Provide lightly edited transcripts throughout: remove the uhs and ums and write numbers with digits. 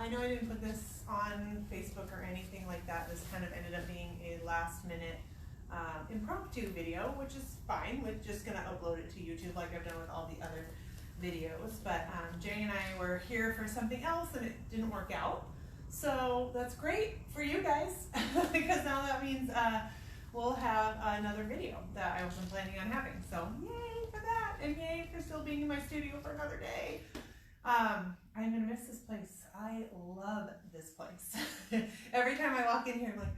I know I didn't put this on Facebook or anything like that. This kind of ended up being a last minute impromptu video, which is fine. We're just gonna upload it to YouTube like I've done with all the other videos. But Jay and I were here for something else and it didn't work out. So that's great for you guys because now that means we'll have another video that I wasn't planning on having. So yay for that, and yay for still being in my studio for another day. I'm gonna miss this place. I love this place. Every time I walk in here, I'm like,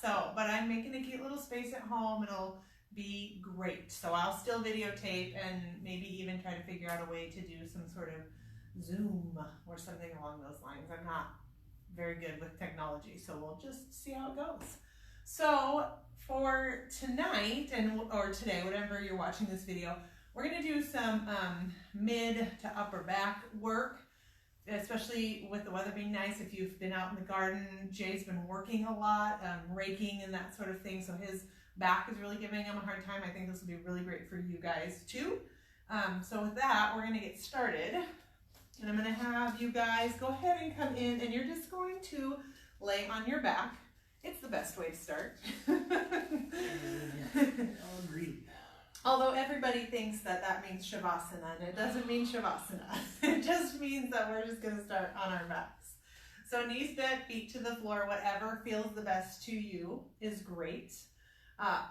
so, but I'm making a cute little space at home. It'll be great. So I'll still videotape and maybe even try to figure out a way to do some sort of Zoom or something along those lines. I'm not very good with technology, so we'll just see how it goes. So for tonight or today, whatever you're watching this video, we're gonna do some mid to upper back work, especially with the weather being nice. If you've been out in the garden, Jay's been working a lot, raking and that sort of thing, so his back is really giving him a hard time. I think this will be really great for you guys too. So with that, we're gonna get started. And I'm gonna have you guys go ahead and come in, and you're just going to lay on your back. It's the best way to start. Agreed. Although everybody thinks that that means Shavasana, and it doesn't mean Shavasana. It just means that we're just gonna start on our backs. So knees bent, feet to the floor, whatever feels the best to you is great.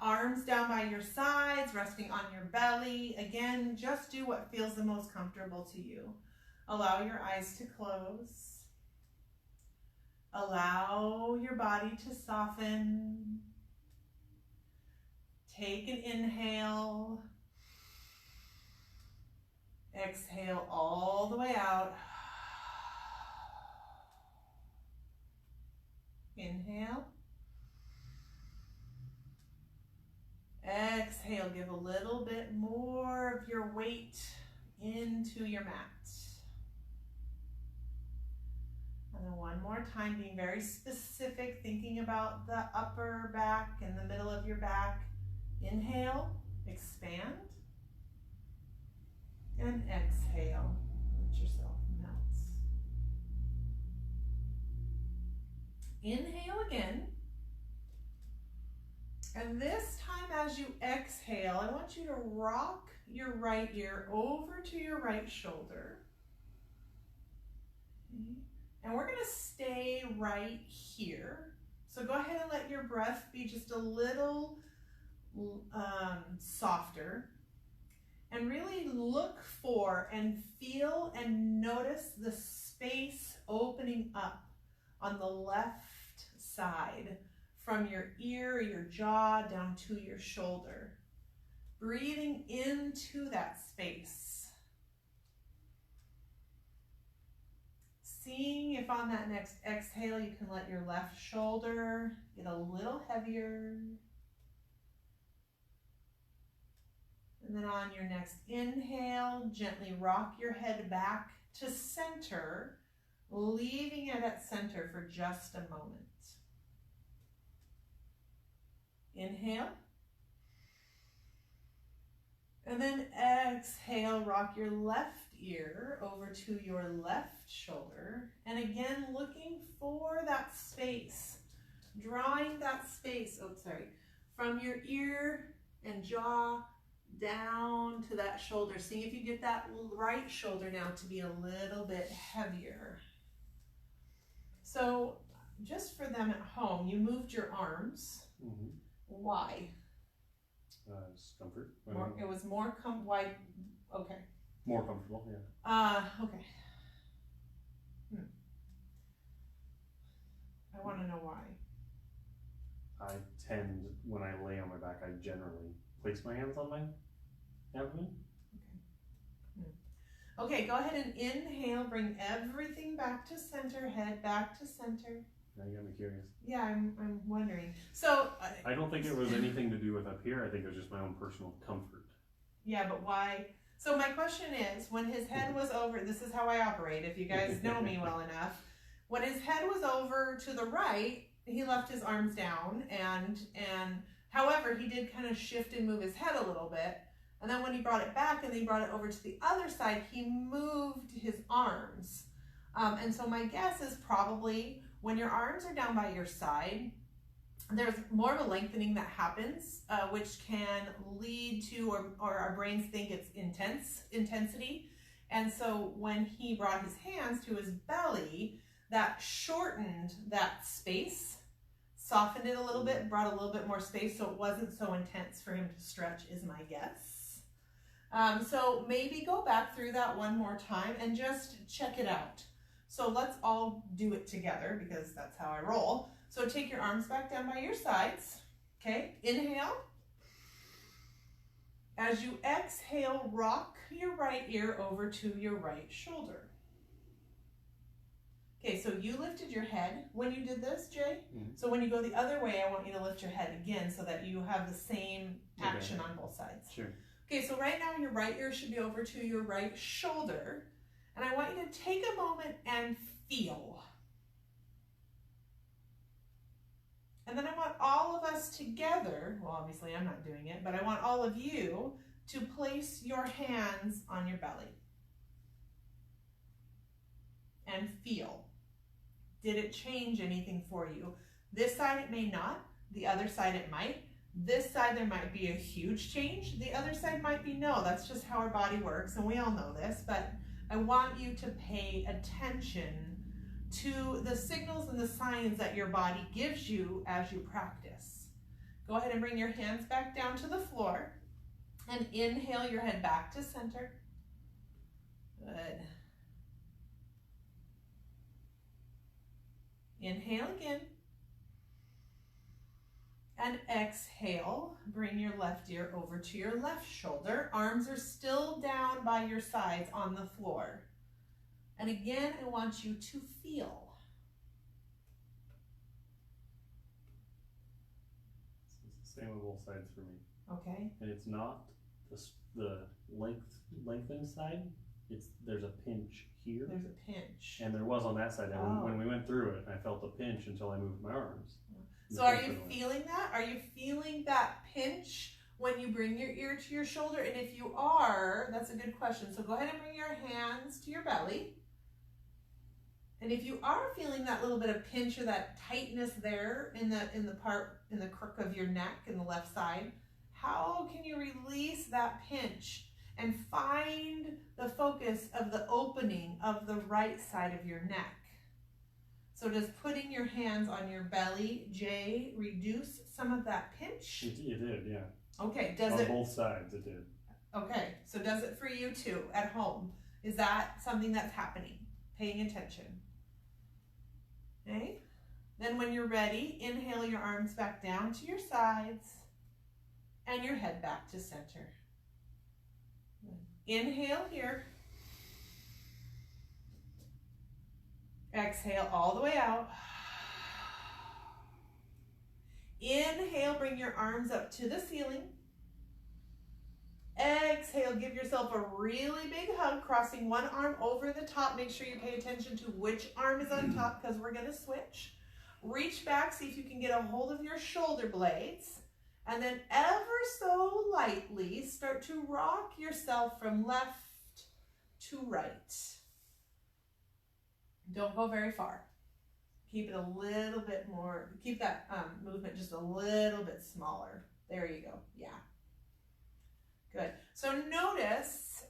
Arms down by your sides, resting on your belly. Again, just do what feels the most comfortable to you. Allow your eyes to close. Allow your body to soften. Take an inhale. Exhale all the way out. Inhale. Exhale, give a little bit more of your weight into your mat. And then one more time, being very specific, thinking about the upper back and the middle of your back. Inhale, expand, and exhale, let yourself melt. Inhale again, and this time as you exhale, I want you to rock your right ear over to your right shoulder. And we're gonna stay right here. So go ahead and let your breath be just a little softer, and really look for and feel and notice the space opening up on the left side from your ear, your jaw, down to your shoulder. Breathing into that space. Seeing if on that next exhale you can let your left shoulder get a little heavier. And then on your next inhale, gently rock your head back to center, leaving it at center for just a moment. Inhale. And then exhale, rock your left ear over to your left shoulder. And again, looking for that space, drawing that space, from your ear and jaw down to that shoulder. See if you get that right shoulder now to be a little bit heavier. So just for them at home, you moved your arms. Mm-hmm. Why? It's comfort. It was more why? Okay. More comfortable, yeah. Okay. I want to know why. I tend, when I lay on my back, I generally place my hands on my abdomen. Okay, go ahead and inhale, bring everything back to center, head back to center. Now you got me curious. Yeah, I'm wondering. So I don't think it was anything to do with up here. I think it was just my own personal comfort. Yeah, but why? So my question is, when his head was over, this is how I operate, if you guys know me well enough. When his head was over to the right, he left his arms down, and however, he did kind of shift and move his head a little bit. And then when he brought it back and he brought it over to the other side, he moved his arms And so my guess is probably when your arms are down by your side, there's more of a lengthening that happens, which can lead to, or our brains think it's intensity. And so when he brought his hands to his belly, that shortened that space, softened it a little bit, brought a little bit more space, so it wasn't so intense for him to stretch, is my guess. So maybe go back through that one more time and just check it out. So let's all do it together because that's how I roll. So take your arms back down by your sides, okay? Inhale. As you exhale, rock your right ear over to your right shoulder. Okay, so you lifted your head when you did this, Jay. Mm-hmm. So when you go the other way, I want you to lift your head again so that you have the same action on both sides. Sure. Okay, so right now your right ear should be over to your right shoulder. And I want you to take a moment and feel. And then I want all of us together, well, obviously I'm not doing it, but I want all of you to place your hands on your belly. And feel. Did it change anything for you? This side it may not, the other side it might. This side there might be a huge change, the other side might be no. That's just how our body works, and we all know this, but I want you to pay attention to the signals and the signs that your body gives you as you practice. Go ahead and bring your hands back down to the floor and inhale your head back to center. Good. Inhale again. And exhale, bring your left ear over to your left shoulder. Arms are still down by your sides on the floor. And again, I want you to feel. It's the same on both sides for me. Okay. And it's not the lengthened side. There's a pinch here. There's a pinch. And there was on that side. And when we went through it, I felt a pinch until I moved my arms. So are you feeling that? Are you feeling that pinch when you bring your ear to your shoulder? And if you are, that's a good question. So go ahead and bring your hands to your belly. And if you are feeling that little bit of pinch or that tightness there in the crook of your neck in the left side, how can you release that pinch and find the focus of the opening of the right side of your neck? So does putting your hands on your belly, Jay, reduce some of that pinch? It did, yeah. Okay, on both sides it did. Okay, so does it for you too at home? Is that something that's happening? Paying attention. Okay, then when you're ready, inhale your arms back down to your sides and your head back to center. Inhale here. Exhale all the way out. Inhale, bring your arms up to the ceiling. Exhale, give yourself a really big hug, crossing one arm over the top. Make sure you pay attention to which arm is on top because we're going to switch. Reach back, see if you can get a hold of your shoulder blades. And then ever so lightly start to rock yourself from left to right. Don't go very far. Keep it a little bit more, keep that movement just a little bit smaller. There you go, yeah. Good. So notice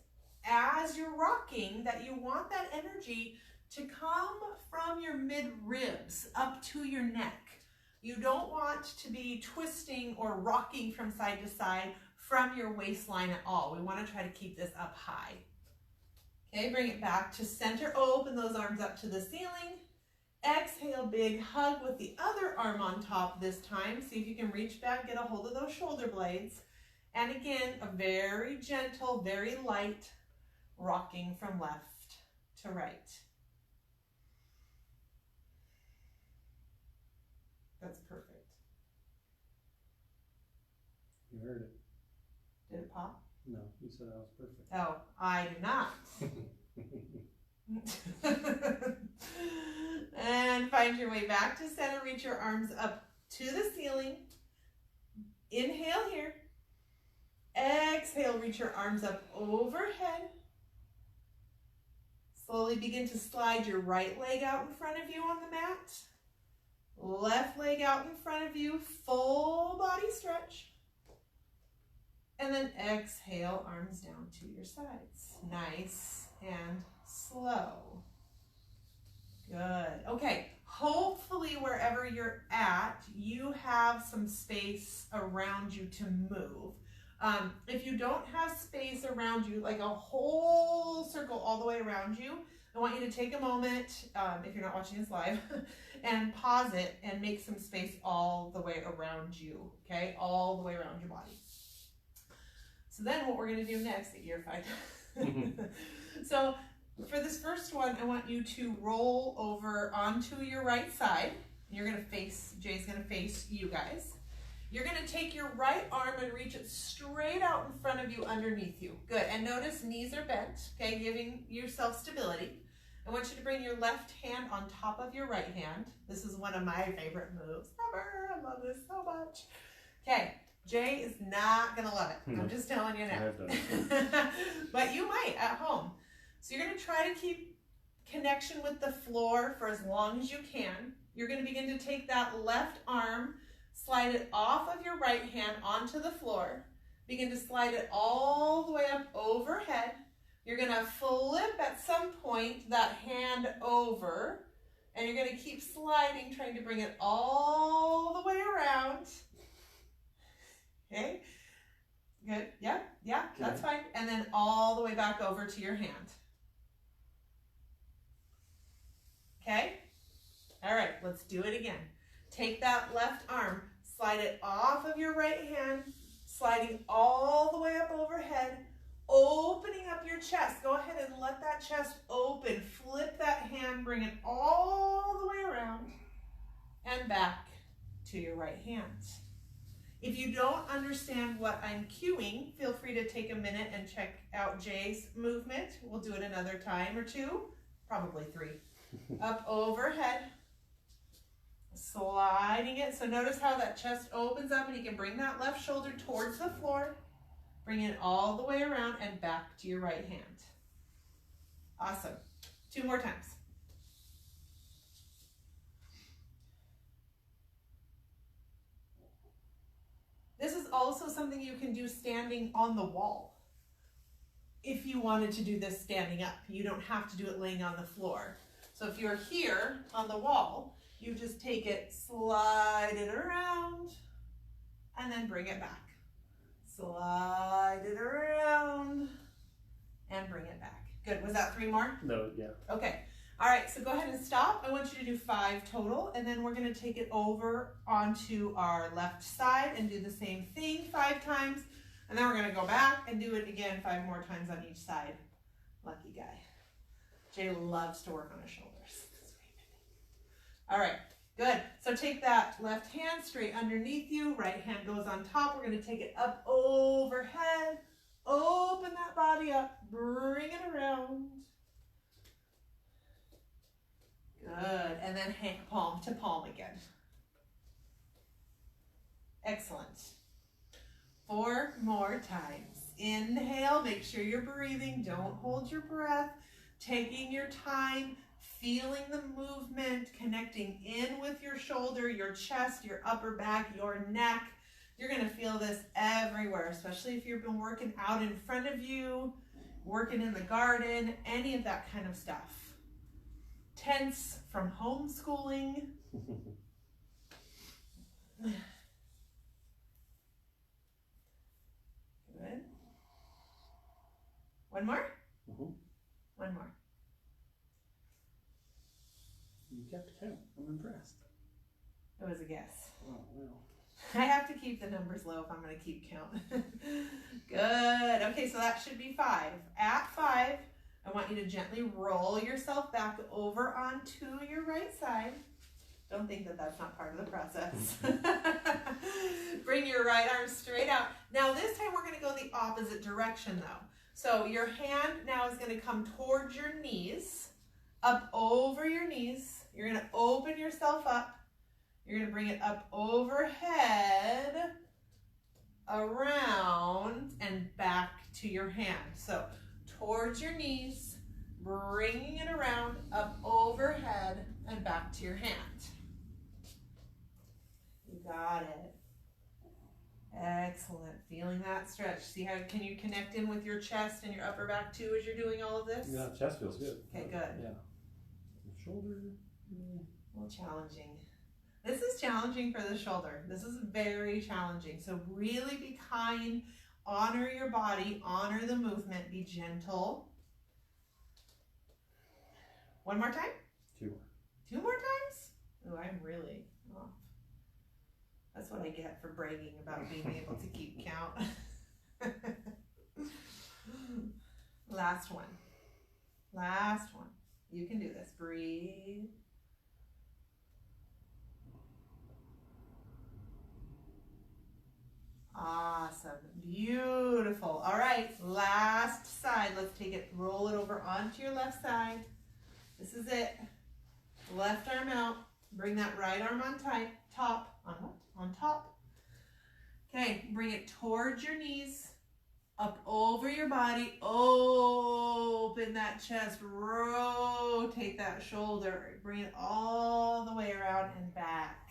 as you're rocking that you want that energy to come from your mid-ribs up to your neck. You don't want to be twisting or rocking from side to side from your waistline at all. We want to try to keep this up high. Okay, bring it back to center. Open those arms up to the ceiling. Exhale, big hug with the other arm on top this time. See if you can reach back, get a hold of those shoulder blades. And again, a very gentle, very light rocking from left to right. That's perfect. You heard it. Did it pop? No, you said that was perfect. Oh, I did not. And find your way back to center. Reach your arms up to the ceiling. Inhale here. Exhale, reach your arms up overhead. Slowly begin to slide your right leg out in front of you on the mat. Left leg out in front of you, full body stretch. And then exhale, arms down to your sides. Nice and slow. Good. Okay, hopefully wherever you're at, you have some space around you to move. If you don't have space around you, like a whole circle all the way around you, I want you to take a moment, if you're not watching this live, and pause it and make some space all the way around you, okay? All the way around your body. So then what we're gonna do next, you're fine. So for this first one, I want you to roll over onto your right side. You're gonna face, Jay's gonna face you guys. You're gonna take your right arm and reach it straight out in front of you underneath you. Good, and notice knees are bent, okay, giving yourself stability. I want you to bring your left hand on top of your right hand. This is one of my favorite moves ever. I love this so much. Okay, Jay is not gonna love it. I'm just telling you now. But you might at home. So you're gonna try to keep connection with the floor for as long as you can. You're gonna begin to take that left arm, slide it off of your right hand onto the floor. Begin to slide it all the way up overhead. You're gonna flip at some point that hand over, and you're gonna keep sliding, trying to bring it all the way around. Okay, good, yeah, that's fine. And then all the way back over to your hand. Okay, all right, let's do it again. Take that left arm, slide it off of your right hand, sliding all the way up overhead, opening up your chest. Go ahead and let that chest open. Flip that hand, bring it all the way around and back to your right hand. If you don't understand what I'm cueing, feel free to take a minute and check out Jay's movement. We'll do it another time or two, probably 3. Up overhead, sliding it. So notice how that chest opens up and you can bring that left shoulder towards the floor. Bring it all the way around and back to your right hand. Awesome. 2 more times. This is also something you can do standing on the wall. If you wanted to do this standing up, you don't have to do it laying on the floor. So if you're here on the wall, you just take it, slide it around, and then bring it back. Slide it around and bring it back. Good, was that 3 more? No, yeah. Okay, all right, so go ahead and stop. I want you to do 5 total, and then we're gonna take it over onto our left side and do the same thing 5 times, and then we're gonna go back and do it again 5 more times on each side. Lucky guy. Jay loves to work on his shoulders. All right. Good. So take that left hand straight underneath you. Right hand goes on top. We're going to take it up overhead. Open that body up. Bring it around. Good. And then hand palm to palm again. Excellent. 4 more times. Inhale. Make sure you're breathing. Don't hold your breath. Taking your time. Feeling the movement, connecting in with your shoulder, your chest, your upper back, your neck. You're gonna feel this everywhere, especially if you've been working out in front of you, working in the garden, any of that kind of stuff. Tense from homeschooling. Good. 1 more? Mm-hmm. 1 more. You kept count. I'm impressed. It was a guess. Oh, well. I have to keep the numbers low if I'm going to keep count. Good. Okay, so that should be 5. At 5, I want you to gently roll yourself back over onto your right side. Don't think that that's not part of the process. Bring your right arm straight out. Now this time we're going to go the opposite direction though. So your hand now is going to come towards your knees, up over your knees. You're going to open yourself up. You're going to bring it up overhead, around, and back to your hand. So towards your knees, bringing it around, up overhead, and back to your hand. You got it. Excellent. Feeling that stretch. See how can you connect in with your chest and your upper back too as you're doing all of this? Yeah, chest feels good. Okay, good. Yeah. Shoulder. A little challenging. This is challenging for the shoulder. This is very challenging. So really be kind. Honor your body. Honor the movement. Be gentle. One more time? 2 more. 2 more times? Oh, I'm really off. That's what I get for bragging about being able to keep count. Last one. Last one. You can do this. Breathe. Awesome. Beautiful. All right. Last side. Let's take it, roll it over onto your left side. This is it. Left arm out. Bring that right arm on top. On what? On top. Okay, bring it towards your knees, up over your body, open that chest, rotate that shoulder, bring it all the way around and back.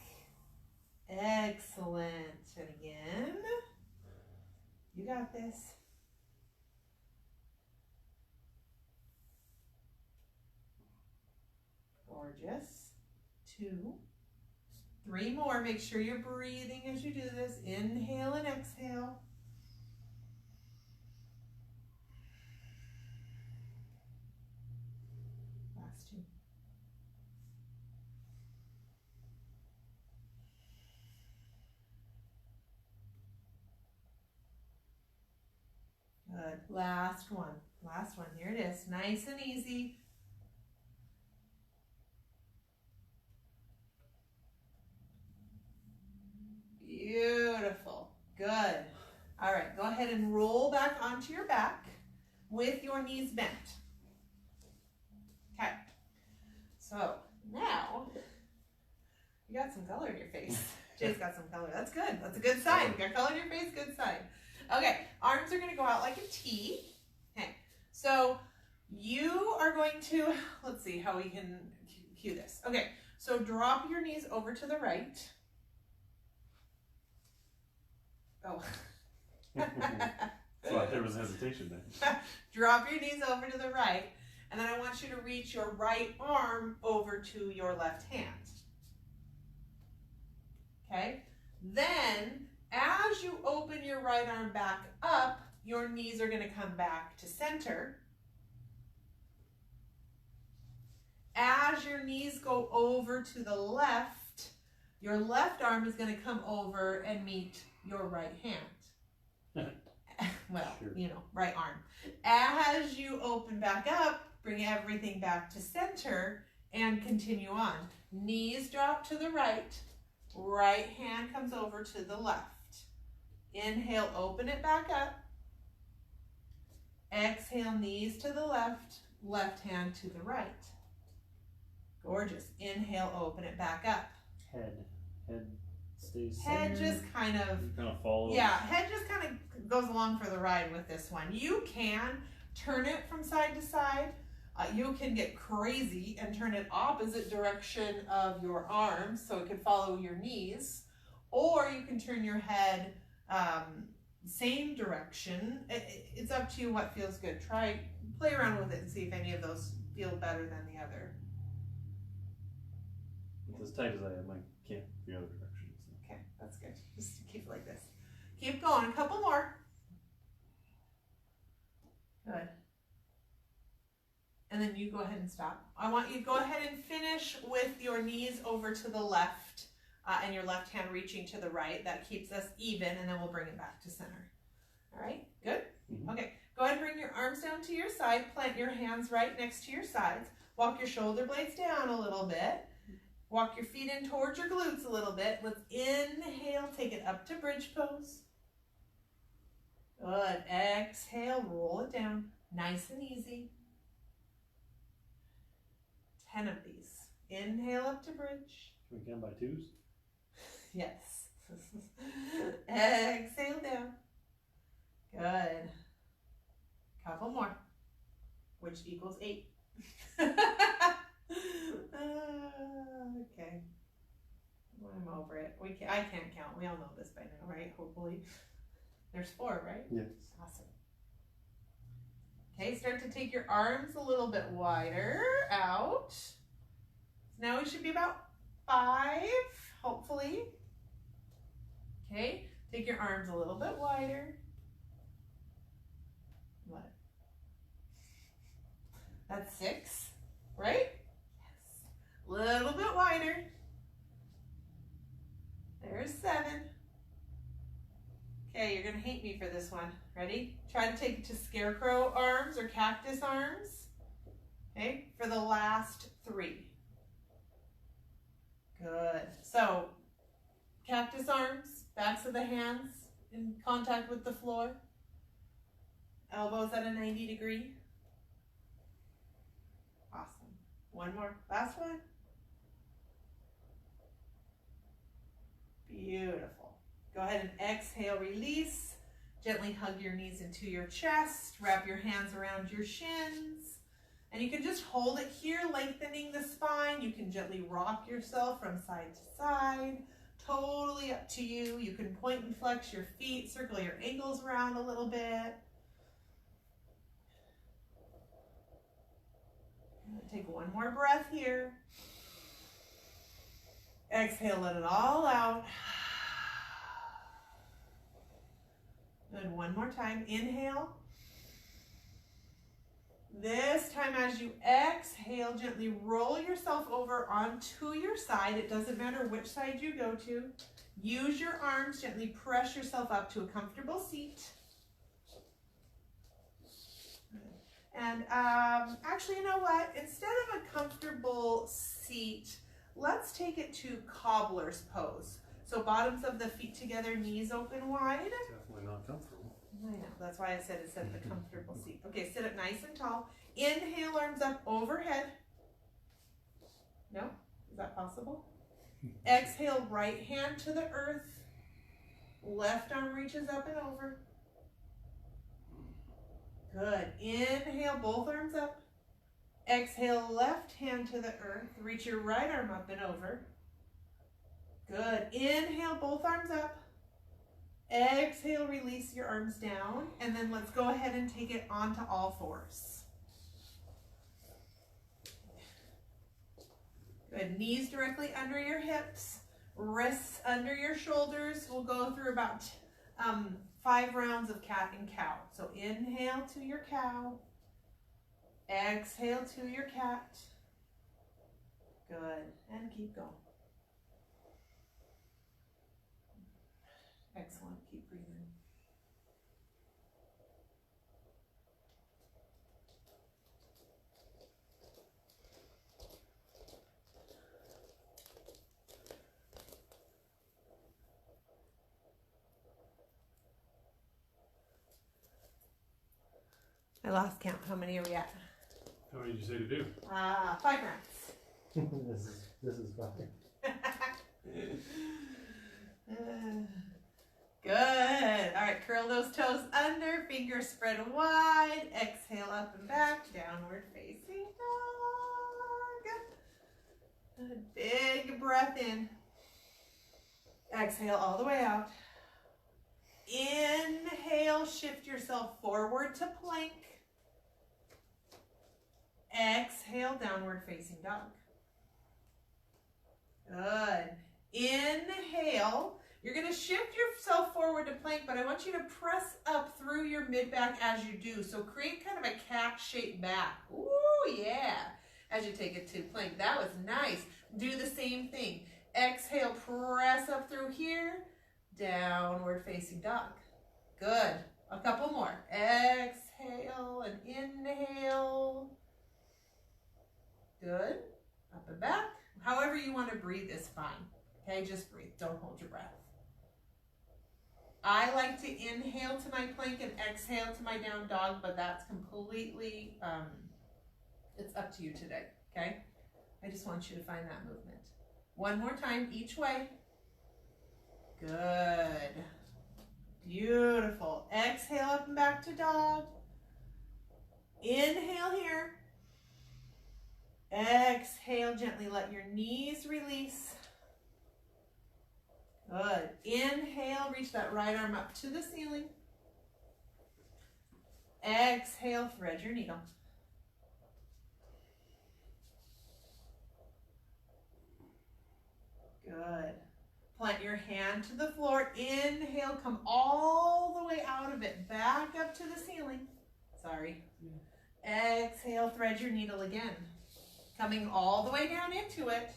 Excellent. And again, you got this. Gorgeous. 2, 3 more. Make sure you're breathing as you do this. Inhale and exhale. Last 2. Good. Last one. Last one. Here it is. Nice and easy. Beautiful. Good. All right, go ahead and roll back onto your back with your knees bent. Okay. So now you got some color in your face. Jay's got some color. That's good. That's a good sign. You got color in your face, good sign. Okay, arms are going to go out like a T. Okay, so you are going to, let's see how we can cue this. Okay, so drop your knees over to the right. Oh. So there was hesitation there. Drop your knees over to the right, and then I want you to reach your right arm over to your left hand. Okay? Then, as you open your right arm back up, your knees are going to come back to center. As your knees go over to the left, your left arm is going to come over and meet your right hand. Well, sure. You know, right arm. As you open back up, bring everything back to center and continue on. Knees drop to the right. Right hand comes over to the left. Inhale, open it back up. Exhale, knees to the left. Left hand to the right. Gorgeous. Inhale, open it back up. Head stays head centered. Just kind of follows. Yeah, head just kind of goes along for the ride with this one. You can turn it from side to side. You can get crazy and turn it opposite direction of your arms so it can follow your knees, or you can turn your head same direction. It's up to you what feels good. Play around with it and see if any of those feel better than the other. It's as tight as I am, I can't the other direction. So. Okay, that's good. Just keep it like this. Keep going. A couple more. Good. And then you go ahead and stop. I want you to go ahead and finish with your knees over to the left and your left hand reaching to the right. That keeps us even, and then we'll bring it back to center. All right, good? Mm-hmm. Okay, go ahead and bring your arms down to your side. Plant your hands right next to your sides. Walk your shoulder blades down a little bit. Walk your feet in towards your glutes a little bit. Let's inhale, take it up to bridge pose. Good. Exhale, roll it down. Nice and easy. 10 of these. Inhale up to bridge. Can we count by twos? Yes. Exhale down. Good. Couple more, which equals 8. Okay. I'm over it. I can't count. We all know this by now, right? Hopefully. There's 4, right? Yes. Awesome. Okay, start to take your arms a little bit wider out. So now we should be about 5, hopefully. Okay, take your arms a little bit wider. What? That's 6, right? Yes. Little bit wider. There's 7. Okay, you're gonna hate me for this one. Ready? Try to take it to scarecrow arms or cactus arms. Okay, for the last 3. Good. So, cactus arms, backs of the hands in contact with the floor. Elbows at a 90 degree. Awesome. One more. Last one. Beautiful. Go ahead and exhale, release. Gently hug your knees into your chest. Wrap your hands around your shins. And you can just hold it here, lengthening the spine. You can gently rock yourself from side to side. Totally up to you. You can point and flex your feet, circle your ankles around a little bit. Take one more breath here. Exhale, let it all out. Good, one more time. Inhale. This time as you exhale, gently roll yourself over onto your side. It doesn't matter which side you go to. Use your arms, gently press yourself up to a comfortable seat. And actually, you know what? Instead of a comfortable seat, let's take it to cobbler's pose. So bottoms of the feet together, knees open wide. Definitely not comfortable. I know, that's why I said it's at the comfortable seat. Okay, sit up nice and tall. Inhale, arms up overhead. No? Is that possible? Exhale, right hand to the earth. Left arm reaches up and over. Good. Inhale, both arms up. Exhale, left hand to the earth. Reach your right arm up and over. Good. Inhale, both arms up. Exhale, release your arms down. And then let's go ahead and take it onto all 4s. Good. Knees directly under your hips. Wrists under your shoulders. We'll go through about 5 rounds of cat and cow. So inhale to your cow. Exhale to your cat. Good. And keep going. Excellent. Keep breathing. I lost count. How many are we at? How many did you say to do? 5 rounds. This is fine. Good. All right, curl those toes under, fingers spread wide. Exhale up and back, downward facing dog. Good. Big breath in. Exhale all the way out. Inhale, shift yourself forward to plank. Exhale, downward facing dog. Good. Inhale. You're going to shift yourself forward to plank, but I want you to press up through your mid-back as you do. So create kind of a cat-shaped back. Ooh, yeah. As you take it to plank. That was nice. Do the same thing. Exhale, press up through here. Downward facing dog. Good. A couple more. Exhale and inhale. Good. Up and back. However you want to breathe is fine. Okay, just breathe. Don't hold your breath. I like to inhale to my plank and exhale to my down dog, but that's completely, it's up to you today, okay? I just want you to find that movement. One more time, each way. Good. Beautiful. Exhale up and back to dog. Inhale here. Exhale, gently let your knees release. Good. Inhale, reach that right arm up to the ceiling. Exhale, thread your needle. Good. Plant your hand to the floor. Inhale, come all the way out of it, back up to the ceiling. Sorry. Exhale, thread your needle again. Coming all the way down into it.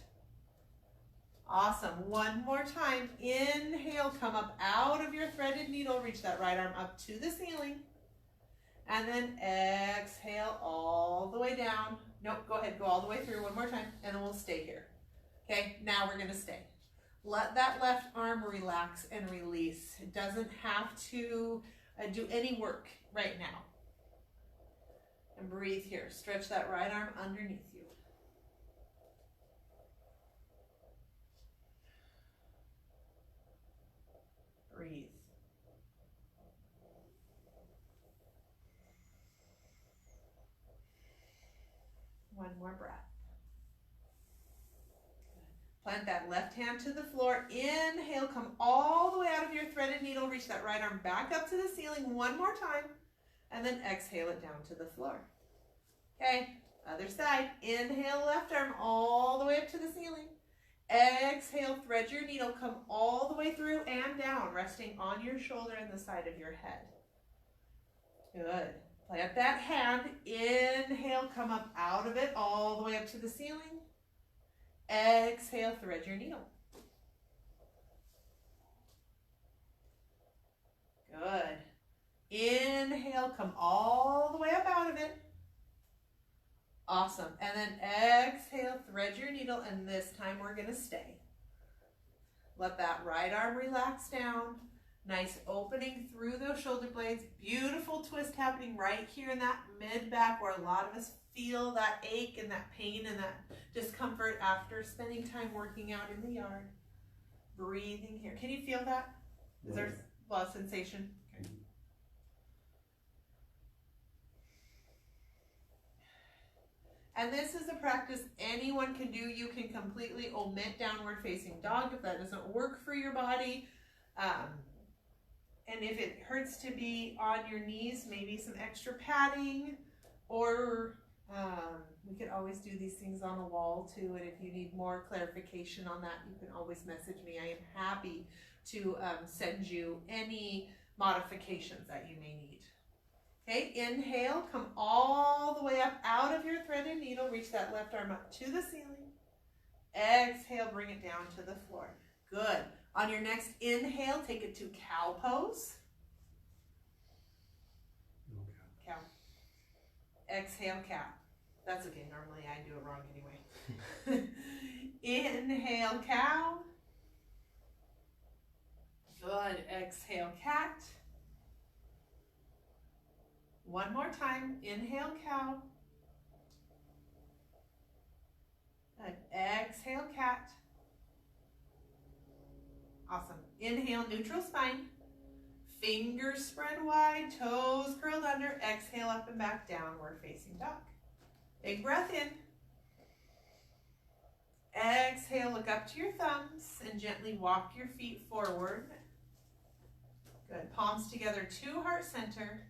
Awesome. One more time. Inhale, come up out of your threaded needle. Reach that right arm up to the ceiling. And then exhale all the way down. Nope, go ahead. Go all the way through one more time. And then we'll stay here. Okay, now we're going to stay. Let that left arm relax and release. It doesn't have to do any work right now. And breathe here. Stretch that right arm underneath you. Breathe. One more breath. Plant that left hand to the floor. Inhale, come all the way out of your threaded needle. Reach that right arm back up to the ceiling one more time. And then exhale it down to the floor. Okay, other side. Inhale, left arm all the way up to the ceiling. Exhale, thread your needle. Come all the way through and down, resting on your shoulder and the side of your head. Good. Plant that hand. Inhale, come up out of it all the way up to the ceiling. Exhale, thread your needle. Good. Inhale, come all the way up out of it. Awesome. And then exhale, thread your needle, and this time we're going to stay. Let that right arm relax down. Nice opening through those shoulder blades. Beautiful twist happening right here in that mid-back where a lot of us feel that ache and that pain and that discomfort after spending time working out in the yard. Breathing here. Can you feel that? Is there a lot of sensation? Okay. And this is a practice anyone can do. You can completely omit downward facing dog if that doesn't work for your body. And if it hurts to be on your knees, maybe some extra padding, or we could always do these things on a wall too. And if you need more clarification on that, you can always message me. I am happy to send you any modifications that you may need. Okay, inhale, come all the way up out of your threaded needle. Reach that left arm up to the ceiling. Exhale, bring it down to the floor. Good. On your next inhale, take it to cow pose. Cow. Exhale, cat. That's okay. Normally I do it wrong anyway. Inhale, cow. Good. Exhale, cat. One more time. Inhale, cow. Good. Exhale, cat. Awesome. Inhale, neutral spine. Fingers spread wide, toes curled under. Exhale, up and back, downward facing dog. Big breath in. Exhale, look up to your thumbs and gently walk your feet forward. Good. Palms together to heart center.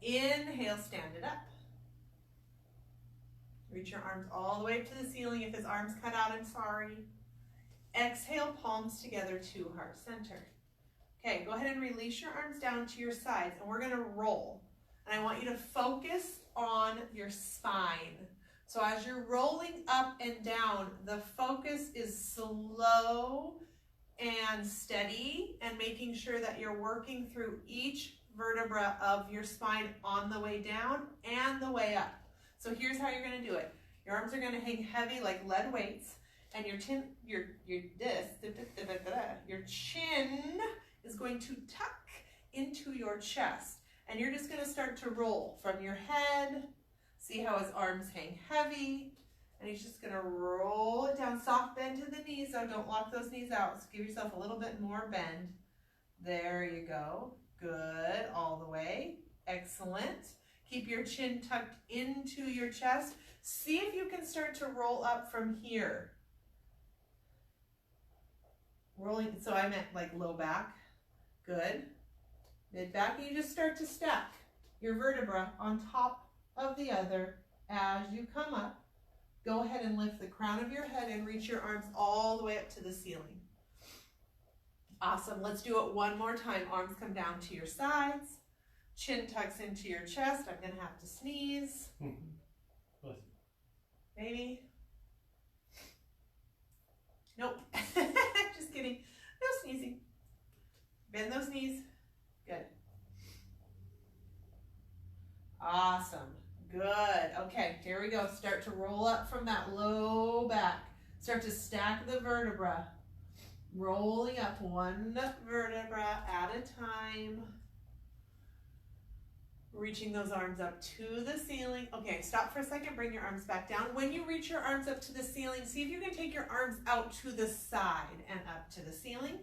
Inhale, stand it up. Reach your arms all the way up to the ceiling. If his arms cut out, I'm sorry. Exhale, palms together to heart center. Okay, go ahead and release your arms down to your sides, and we're going to roll. And I want you to focus on your spine. So as you're rolling up and down, the focus is slow and steady, and making sure that you're working through each vertebra of your spine on the way down and the way up. So here's how you're going to do it. Your arms are going to hang heavy like lead weights. And your chin is going to tuck into your chest. And you're just going to start to roll from your head. See how his arms hang heavy. And he's just going to roll it down. Soft bend to the knees, though. Don't lock those knees out. So give yourself a little bit more bend. There you go. Good. All the way. Excellent. Keep your chin tucked into your chest. See if you can start to roll up from here. Rolling, so I meant like low back. Good. Mid back, and you just start to stack your vertebra on top of the other as you come up. Go ahead and lift the crown of your head and reach your arms all the way up to the ceiling. Awesome. Let's do it one more time. Arms come down to your sides. Chin tucks into your chest. I'm going to have to sneeze. Maybe. Nope. Just kidding. No sneezing. Bend those knees. Good. Awesome. Good. Okay, here we go. Start to roll up from that low back. Start to stack the vertebra. Rolling up one vertebra at a time. Reaching those arms up to the ceiling. Okay, stop for a second. Bring your arms back down. When you reach your arms up to the ceiling, see if you can take your arms out to the side and up to the ceiling.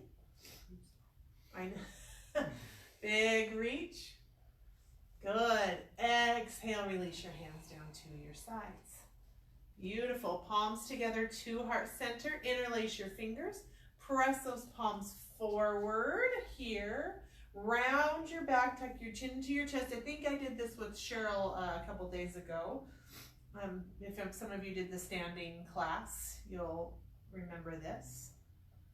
I know. Big reach. Good. Exhale, release your hands down to your sides. Beautiful. Palms together to heart center. Interlace your fingers. Press those palms forward here. Round your back, tuck your chin to your chest. I think I did this with Cheryl a couple days ago. If some of you did the standing class, you'll remember this.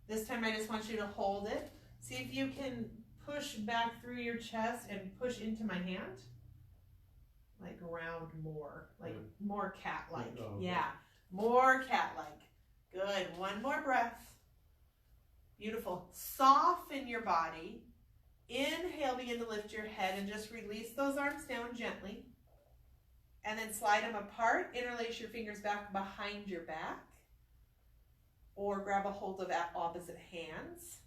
This time I just want you to hold it. See if you can push back through your chest and push into my hand. Like round more, like more cat-like. Oh, okay. Yeah, more cat-like. Good, one more breath. Beautiful. Soften your body. Inhale, begin to lift your head and just release those arms down gently. And then slide them apart. Interlace your fingers back behind your back. Or grab a hold of that opposite hands.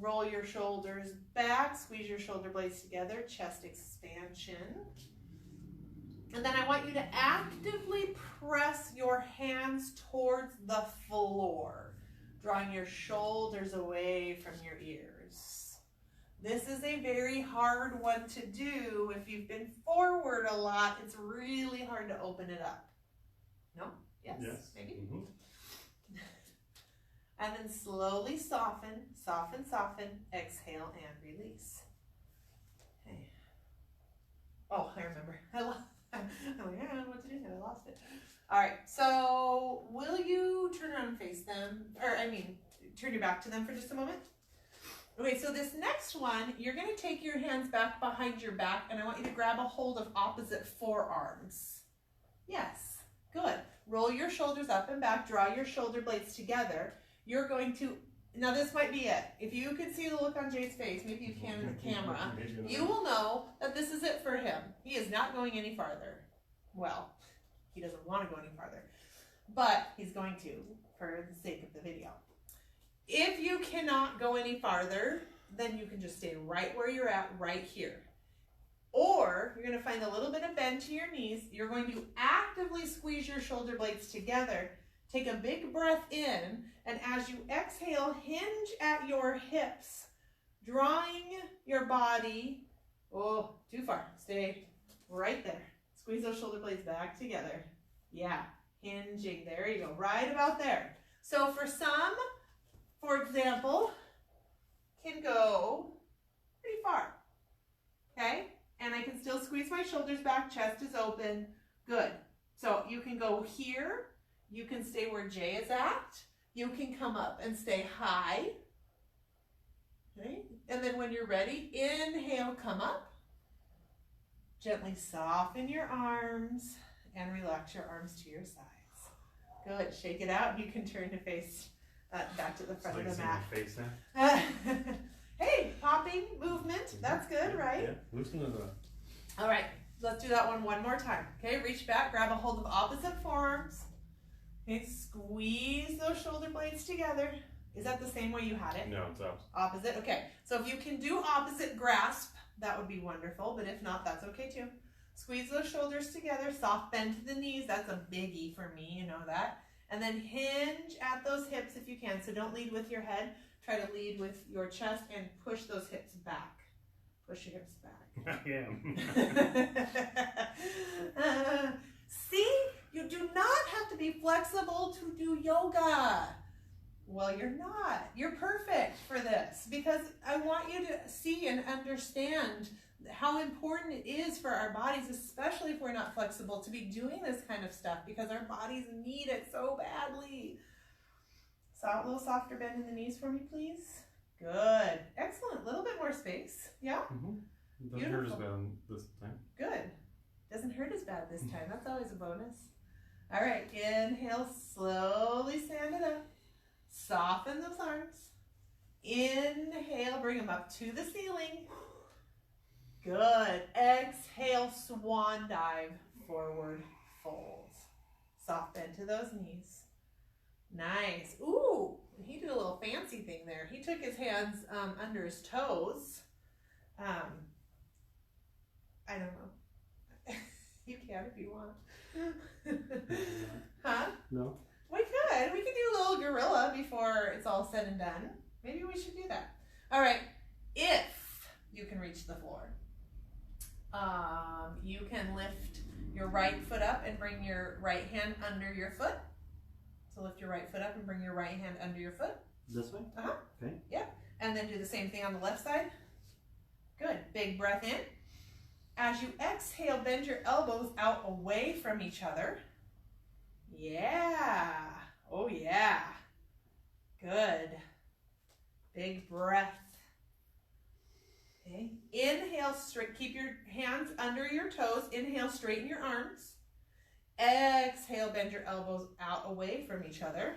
Roll your shoulders back. Squeeze your shoulder blades together. Chest expansion. And then I want you to actively press your hands towards the floor, drawing your shoulders away from your ears. This is a very hard one to do. If you've been forward a lot, it's really hard to open it up. No? Yes? Yes. Maybe? Mm-hmm. And then slowly soften, soften, soften, exhale and release. Okay. Oh, I remember. I'm like, I don't know what to do now. I lost it. All right, so will you turn around and face them? Or, turn your back to them for just a moment. Okay, so this next one, you're going to take your hands back behind your back, and I want you to grab a hold of opposite forearms. Yes, good. Roll your shoulders up and back. Draw your shoulder blades together. You're going to, now this might be it. If you can see the look on Jay's face, maybe you can in the camera, you will know that this is it for him. He is not going any farther. Well, he doesn't want to go any farther, but he's going to for the sake of the video. If you cannot go any farther, then you can just stay right where you're at, right here. Or you're going to find a little bit of bend to your knees. You're going to actively squeeze your shoulder blades together. Take a big breath in, and as you exhale, hinge at your hips, drawing your body, oh, too far, stay right there. Squeeze those shoulder blades back together. Yeah, hinging, there you go, right about there. So for some, for example, can go pretty far, okay? And I can still squeeze my shoulders back, chest is open, good. So you can go here, you can stay where Jay is at, you can come up and stay high, okay? And then when you're ready, inhale, come up, gently soften your arms, and relax your arms to your sides. Good, shake it out, you can turn to face back to the front of the mat. Face now. Hey, popping movement, that's good, right? Yeah, loosen it up. All right, let's do that one more time. Okay, reach back, grab a hold of opposite forearms. Okay, squeeze those shoulder blades together. Is that the same way you had it? No, it's up. Opposite, okay. So if you can do opposite grasp, that would be wonderful, but if not, that's okay too. Squeeze those shoulders together, soft bend to the knees. That's a biggie for me, you know that. And then hinge at those hips if you can. So don't lead with your head. Try to lead with your chest and push those hips back. Push your hips back. I am. See, you do not have to be flexible to do yoga. Well, you're not. You're perfect for this because I want you to see and understand how important it is for our bodies, especially if we're not flexible, to be doing this kind of stuff because our bodies need it so badly. So a little softer bend in the knees for me, please. Good. Excellent. A little bit more space. Yeah? Doesn't hurt as bad this time. Good. Doesn't hurt as bad this time. That's always a bonus. All right. Inhale. Slowly stand it up. Soften those arms. Inhale. Bring them up to the ceiling. Good. Exhale. Swan dive. Forward fold. Soft bend to those knees. Nice. Ooh. He did a little fancy thing there. He took his hands under his toes. I don't know. You can if you want. Huh? No. We could. We could do a little gorilla before it's all said and done. Maybe we should do that. All right. If you can reach the floor, you can lift your right foot up and bring your right hand under your foot. So lift your right foot up and bring your right hand under your foot. This way? Uh-huh. Okay. Yep. And then do the same thing on the left side. Good. Big breath in. As you exhale, bend your elbows out away from each other. Yeah. Oh, yeah. Good. Big breath. Okay. Inhale, straight. Keep your hands under your toes. Inhale, straighten your arms. Exhale, bend your elbows out away from each other.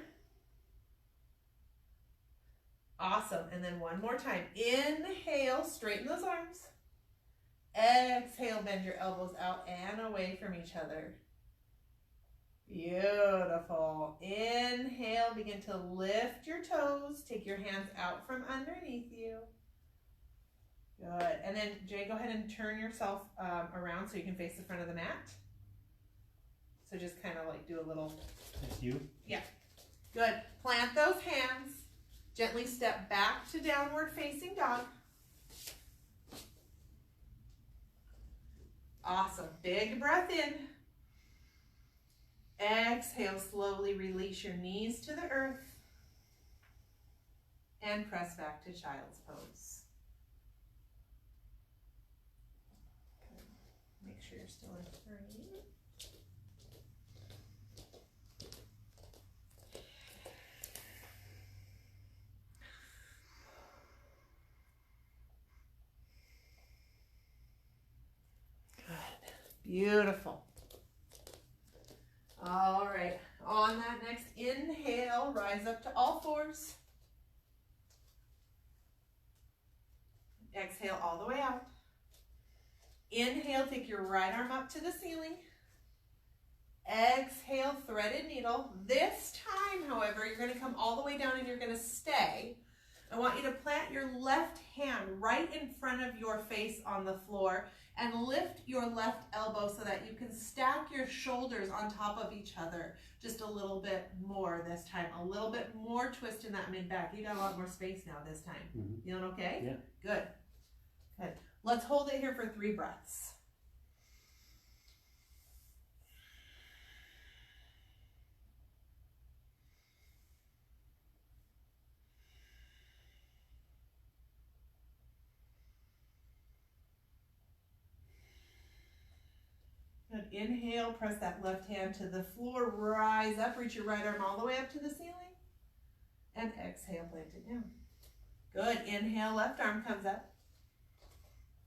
Awesome. And then one more time. Inhale, straighten those arms. Exhale, bend your elbows out and away from each other. Beautiful. Inhale, begin to lift your toes. Take your hands out from underneath you. Good. And then, Jay, go ahead and turn yourself around so you can face the front of the mat. So just kind of like do a little... Thank you. Yeah. Good. Plant those hands. Gently step back to downward facing dog. Awesome. Big breath in. Exhale, slowly release your knees to the earth. And press back to child's pose. Good. Make sure you're still in frame. Beautiful. All right. On that next inhale, rise up to all fours. Exhale all the way out. Inhale, take your right arm up to the ceiling. Exhale, threaded needle. This time, however, you're going to come all the way down and you're going to stay. I want you to plant your left hand right in front of your face on the floor and lift your left elbow so that you can stack your shoulders on top of each other just a little bit more this time. A little bit more twist in that mid-back. You got a lot more space now this time. Mm-hmm. Feeling okay? Yeah. Good. Good. Let's hold it here for 3 breaths. Good. Inhale, press that left hand to the floor, rise up, reach your right arm all the way up to the ceiling, and exhale, plant it down. Good. Inhale, left arm comes up.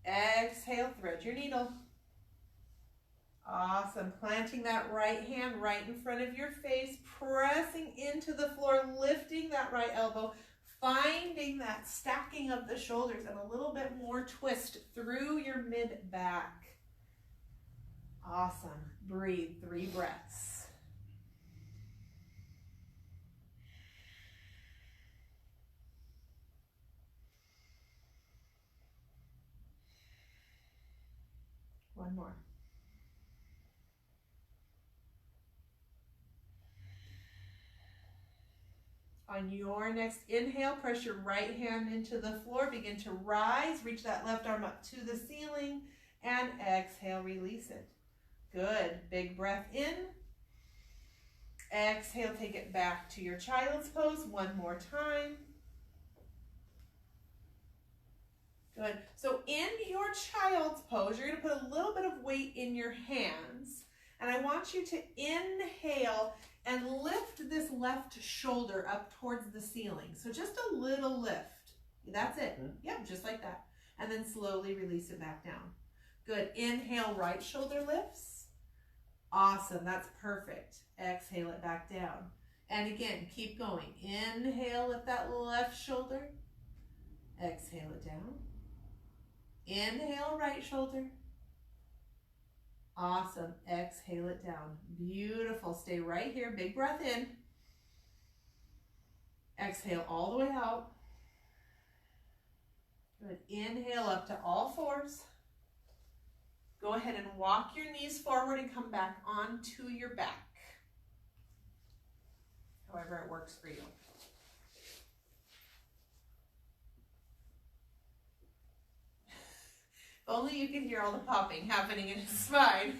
Exhale, thread your needle. Awesome. Planting that right hand right in front of your face, pressing into the floor, lifting that right elbow, finding that stacking of the shoulders and a little bit more twist through your mid-back. Awesome. Breathe 3 breaths. One more. On your next inhale, press your right hand into the floor. Begin to rise. Reach that left arm up to the ceiling. And exhale, release it. Good. Big breath in. Exhale, take it back to your child's pose one more time. Good. So in your child's pose, you're going to put a little bit of weight in your hands. And I want you to inhale and lift this left shoulder up towards the ceiling. So just a little lift. That's it. Yep, just like that. And then slowly release it back down. Good. Inhale, right shoulder lifts. Awesome. That's perfect. Exhale it back down. And again, keep going. Inhale, lift that left shoulder. Exhale it down. Inhale, right shoulder. Awesome. Exhale it down. Beautiful. Stay right here. Big breath in. Exhale all the way out. Good. Inhale up to all fours. Go ahead and walk your knees forward and come back onto your back. However it works for you. If only you can hear all the popping happening in his spine.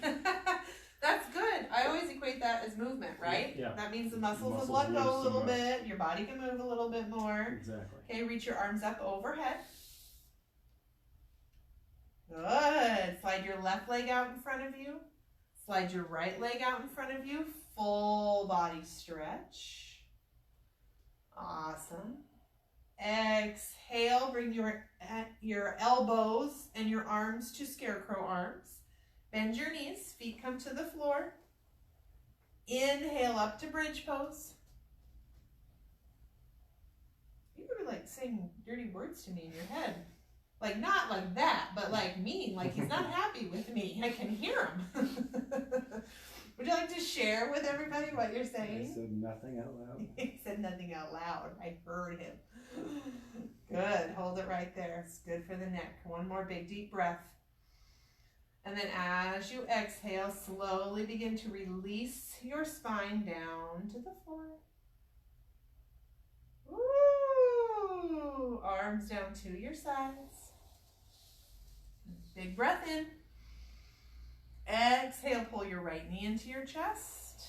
That's good. I always equate that as movement, right? Yeah. That means the muscles of blood go a little bit, your body can move a little bit more. Exactly. Okay, reach your arms up overhead. Good. Slide your left leg out in front of you. Slide your right leg out in front of you. Full body stretch. Awesome. Exhale, bring your elbows and your arms to scarecrow arms. Bend your knees, feet come to the floor. Inhale up to bridge pose. You were like saying dirty words to me in your head. Like not like that, but like mean, like he's not happy with me. I can hear him. Would you like to share with everybody what you're saying? I said nothing out loud. He said nothing out loud. I heard him. Good. Hold it right there. It's good for the neck. One more big deep breath. And then as you exhale, slowly begin to release your spine down to the floor. Woo! Arms down to your sides. Big breath in. Exhale, pull your right knee into your chest.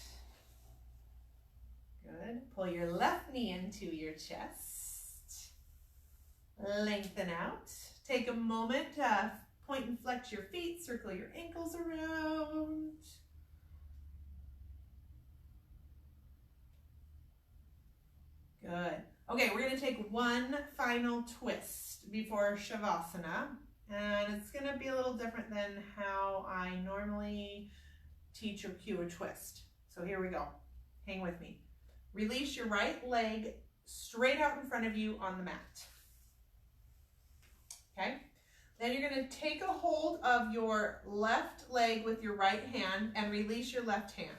Good. Pull your left knee into your chest. Lengthen out. Take a moment to point and flex your feet. Circle your ankles around. Good. Okay, we're going to take one final twist before Shavasana. And it's going to be a little different than how I normally teach or cue a twist. So here we go. Hang with me. Release your right leg straight out in front of you on the mat. Okay? Then you're going to take a hold of your left leg with your right hand and release your left hand.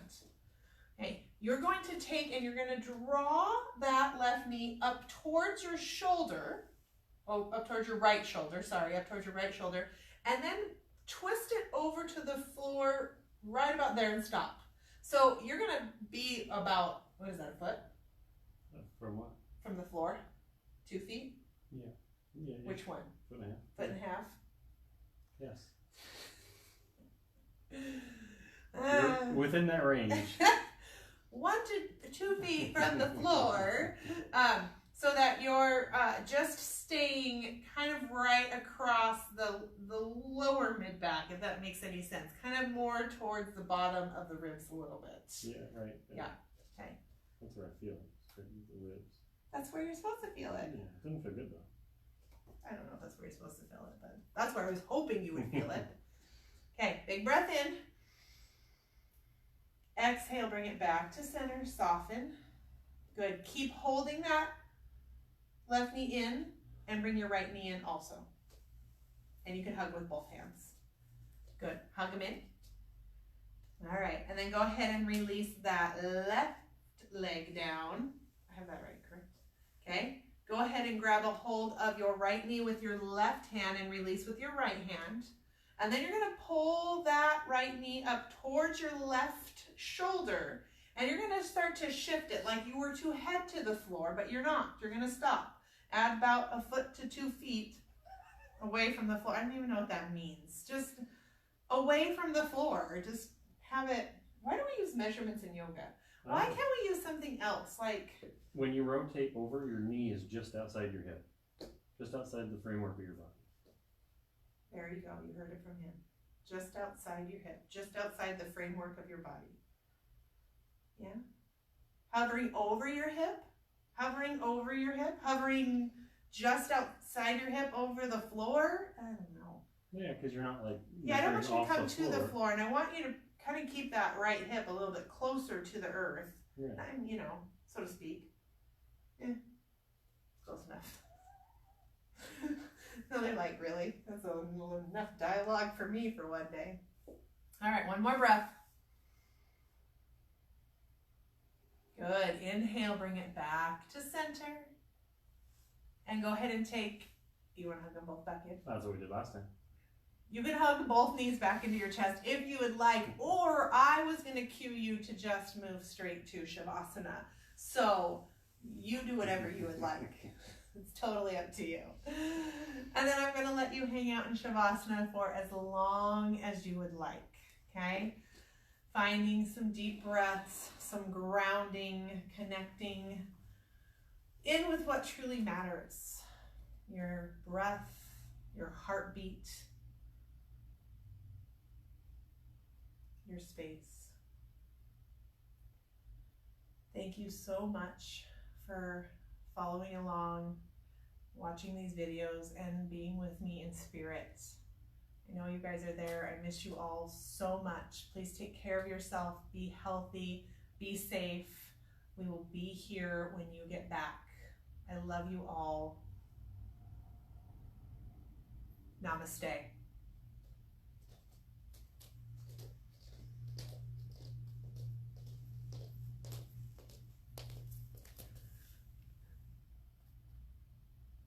Okay? You're going to take and you're going to draw that left knee up towards your shoulder. Oh, up towards your right shoulder, up towards your right shoulder, and then twist it over to the floor right about there and stop. So you're going to be about, what is that, a foot? From what? From the floor? 2 feet? Yeah. Which one? Foot and a half. Foot and a half? Yes. You're within that range. 1 to 2 feet from the floor. So that you're just staying kind of right across the lower mid-back, if that makes any sense. Kind of more towards the bottom of the ribs a little bit. Yeah, right. Yeah. Okay. That's where I feel it. Straight into the ribs. That's where you're supposed to feel it. Yeah, it doesn't feel good though. I don't know if that's where you're supposed to feel it, but that's where I was hoping you would feel it. Okay, big breath in. Exhale, bring it back to center, soften. Good. Keep holding that left knee in and bring your right knee in also. And you can hug with both hands. Good. Hug them in. All right. And then go ahead and release that left leg down. I have that right, correct? Okay. Go ahead and grab a hold of your right knee with your left hand and release with your right hand. And then you're going to pull that right knee up towards your left shoulder And you're gonna start to shift it like you were to head to the floor, but you're not. You're gonna stop. Add about a foot to 2 feet away from the floor. I don't even know what that means. Just away from the floor. Just have it. Why do we use measurements in yoga? Why can't we use something else? Like when you rotate over, your knee is just outside your hip, just outside the framework of your body. There you go. You heard it from him. Just outside your hip, just outside the framework of your body. Yeah. Hovering over your hip, hovering over your hip, hovering just outside your hip over the floor. I don't know. Yeah, because you're not like. Yeah, I don't want you to come to the floor, and I want you to kind of keep that right hip a little bit closer to the earth. Yeah. You know, so to speak. Yeah. Close enough. No, they're like, really? That's enough dialogue for me for one day. All right, one more breath. Good. Inhale, bring it back to center. And go ahead and take, you want to hug them both back in? That's what we did last time. You can hug both knees back into your chest if you would like, or I was going to cue you to just move straight to Shavasana. So you do whatever you would like. It's totally up to you. And then I'm going to let you hang out in Shavasana for as long as you would like, okay? Finding some deep breaths, some grounding, connecting in with what truly matters. Your breath, your heartbeat, your space. Thank you so much for following along, watching these videos, and being with me in spirit. I know you guys are there. I miss you all so much. Please take care of yourself. Be healthy. Be safe. We will be here when you get back. I love you all. Namaste.